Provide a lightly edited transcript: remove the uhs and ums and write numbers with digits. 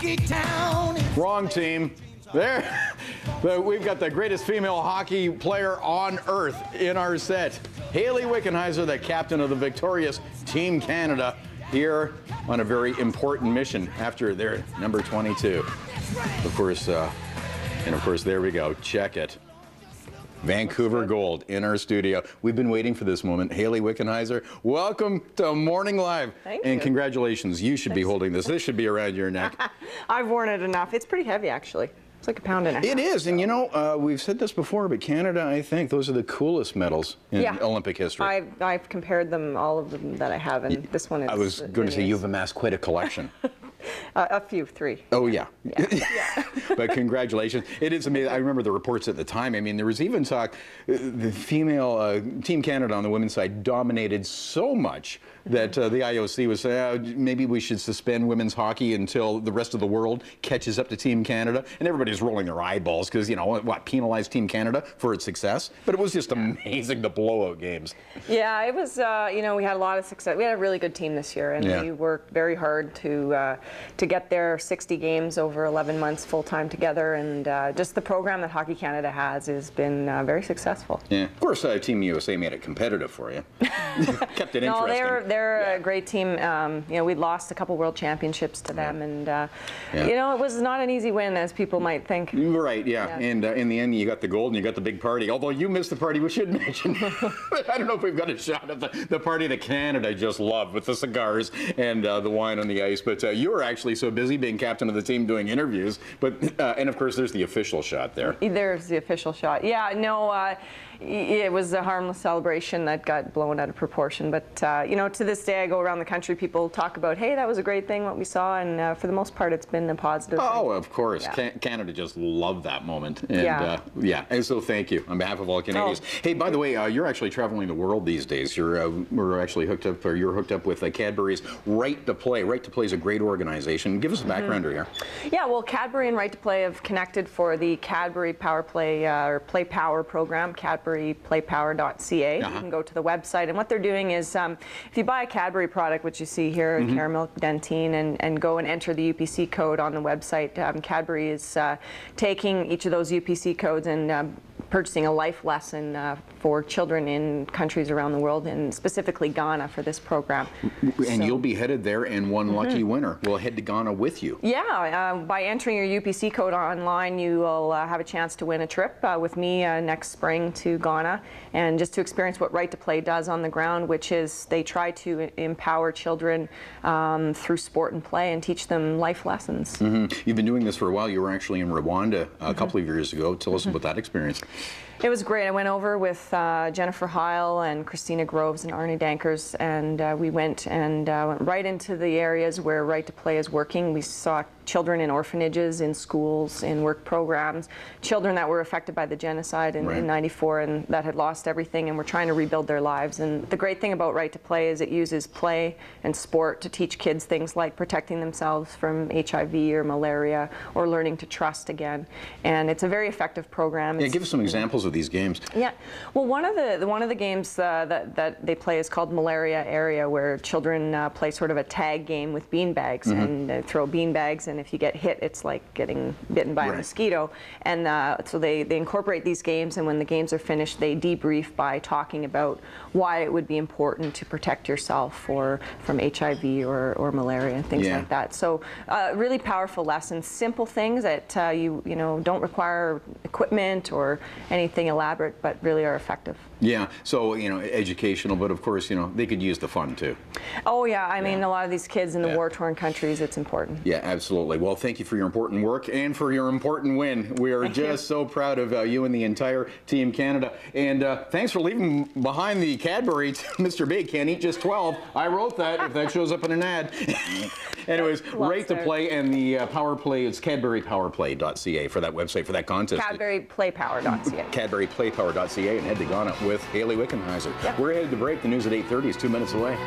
hockey town. Wrong team. There, we've got the greatest female hockey player on earth in our set. Hayley Wickenheiser, the captain of the victorious Team Canada, here on a very important mission after their number 22. Of course, there we go. Check it. Vancouver Gold in our studio. We've been waiting for this moment. Hayley Wickenheiser, welcome to Morning Live. Thank and you. Congratulations. You should be holding this. This should be around your neck. I've worn it enough. It's pretty heavy, actually. It's like a pound and a half. It is, and you know, we've said this before, but Canada, I think, those are the coolest medals in Olympic history. I've compared them, all of them that I have, and this one is... I was going to say you've amassed quite a collection. A few, 3. Oh, yeah. Yeah. But congratulations. It is amazing. I remember the reports at the time. I mean, there was even talk, the female Team Canada on the women's side dominated so much that the IOC was saying, maybe we should suspend women's hockey until the rest of the world catches up to Team Canada. And everybody's rolling their eyeballs because, you know, what, penalize Team Canada for its success? But it was just amazing, the blowout games. Yeah, it was, you know, we had a lot of success. We had a really good team this year, and we worked very hard to get their 60 games over 11 months full-time together, and just the program that Hockey Canada has been very successful. Yeah, of course, Team USA made it competitive for you. Kept it interesting. No, they're a great team. You know, we lost a couple World Championships to them, and you know, it was not an easy win, as people might think. Right, and in the end, you got the gold and you got the big party. Although you missed the party, we should mention. I don't know if we've got a shot of the party that Canada just loved with the cigars and the wine on the ice, but you were actually so busy being captain of the team doing interviews. But and of course, there's the official shot there. There's the official shot. Yeah, no. It was a harmless celebration that got blown out of proportion, but you know, to this day I go around the country, people talk about, hey, that was a great thing what we saw, and for the most part it's been a positive thing. Of course. Canada just loved that moment, and and so thank you on behalf of all Canadians. Hey, by the way, you're actually traveling the world these days. We're actually hooked up, or you're hooked up with Cadbury's Right to Play. Right to Play is a great organization. Give us a background here. Yeah, well, Cadbury and Right to Play have connected for the Cadbury Power Play or Play Power program, CadburyPlayPower.ca. You can go to the website, and what they're doing is if you buy a Cadbury product, which you see here, caramel dentine, and go and enter the UPC code on the website, Cadbury is taking each of those UPC codes and purchasing a life lesson for children in countries around the world, and specifically Ghana for this program. And you'll be headed there, and one lucky winner will head to Ghana with you. Yeah, by entering your UPC code online, you will have a chance to win a trip with me next spring to Ghana, and just to experience what Right to Play does on the ground, which is they try to empower children through sport and play and teach them life lessons. You've been doing this for a while. You were actually in Rwanda a couple of years ago. Tell us about that experience. It was great. I went over with Jennifer Heil and Christina Groves and Arne Dankers, and we went right into the areas where Right to Play is working. We saw children in orphanages, in schools, in work programs, children that were affected by the genocide in '94 and that had lost everything and were trying to rebuild their lives. And the great thing about Right to Play is it uses play and sport to teach kids things like protecting themselves from HIV or malaria, or learning to trust again. And it's a very effective program. Yeah, give us some examples of these games. Yeah, well, one of the games that they play is called Malaria Area, where children play sort of a tag game with beanbags, and they throw beanbags, and if you get hit, it's like getting bitten by a mosquito. And so they incorporate these games, and when the games are finished, they debrief by talking about why it would be important to protect yourself from HIV or malaria and things like that. So really powerful lessons, simple things that you know, don't require equipment or anything elaborate, but really are effective. Yeah, so, you know, educational, but of course, you know, they could use the fun too. Oh yeah, I mean, a lot of these kids in the war-torn countries, it's important. Yeah, absolutely. Well, thank you for your important work and for your important win. We are just so proud of you and the entire Team Canada. And thanks for leaving behind the Cadbury. Mr. Big can't eat just 12. I wrote that, if that shows up in an ad. Anyways, Right to Play and the Power Play, it's CadburyPowerPlay.ca for that website, for that contest. CadburyPlayPower.ca. CadburyPlayPower.ca, and head to Ghana with Hayley Wickenheiser. We're headed to break. The news at 8:30 is 2 minutes away.